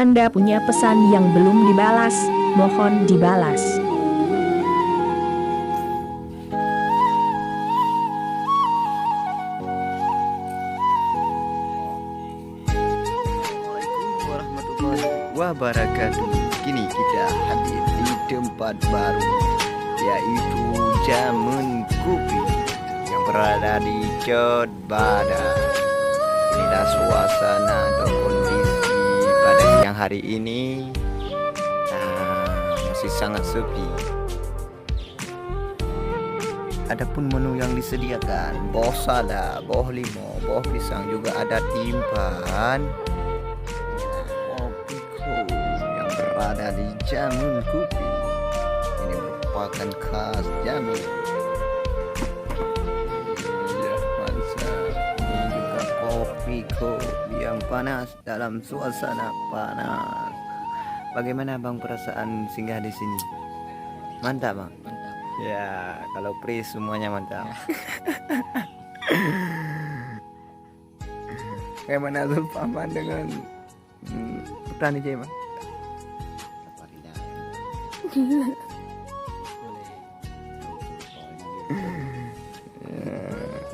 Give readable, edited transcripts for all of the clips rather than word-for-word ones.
Anda punya pesan yang belum dibalas, mohon dibalas. Assalamualaikum warahmatullahi wabarakatuh. Kini kita hadir di tempat baru, yaitu Jamun Kopi yang berada di Codbada. Inilah suasana atau kondisi pada siang hari ini. Masih sangat sepi. Adapun menu yang disediakan, boh sada, boh limo, boh pisang, juga ada timpan. Kopiku yang berada di Jamun Kopi ini merupakan khas Jamun. Ya, mantap. Ini juga kopiku yang panas dalam suasana panas. Bagaimana bang perasaan singgah di sini? Mantap bang. Ya, kalau Pri semuanya mantap. Bagaimana Zulfaman dengan petani Jema?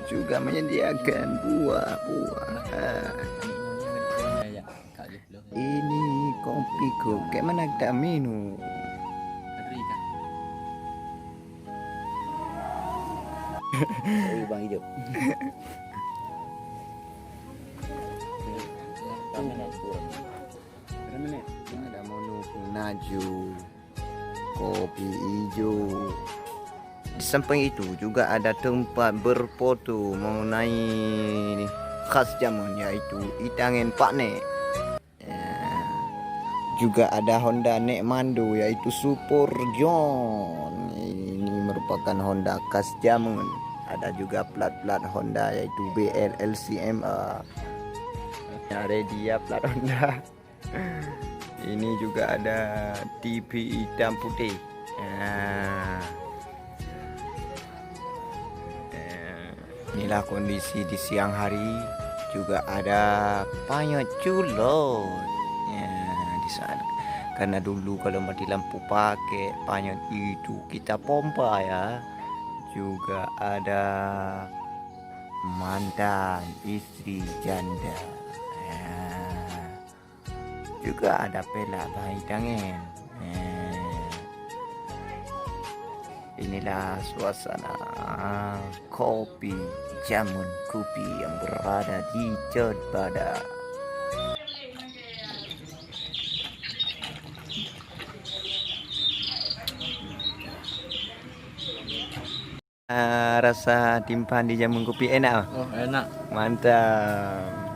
Juga menyediakan buah-buah. Ini kopiku, kayak mana kita minum? Bang hidup. Ada menu naju, kopi hijau. Di samping itu juga ada tempat berfoto mengenai khas Jamun, yaitu Itangen Pak Nek. Juga ada Honda Nek Mando, yaitu Super John. Ini merupakan Honda khas Jamun. Ada juga plat-plat Honda, yaitu BL LCMA. Redia plat Honda. Ini juga ada TV hitam putih. Inilah kondisi di siang hari. Juga ada payot culot di sana. Karena dulu kalau mati lampu pakai payot itu kita pompa ya. Juga ada mantan istri janda. Juga ada pelak bayi tangan. Inilah suasana kopi Jamun Kopi yang berada di Codbada. Rasa timpan di Jamun Kopi enak? Oh, enak. Mantap.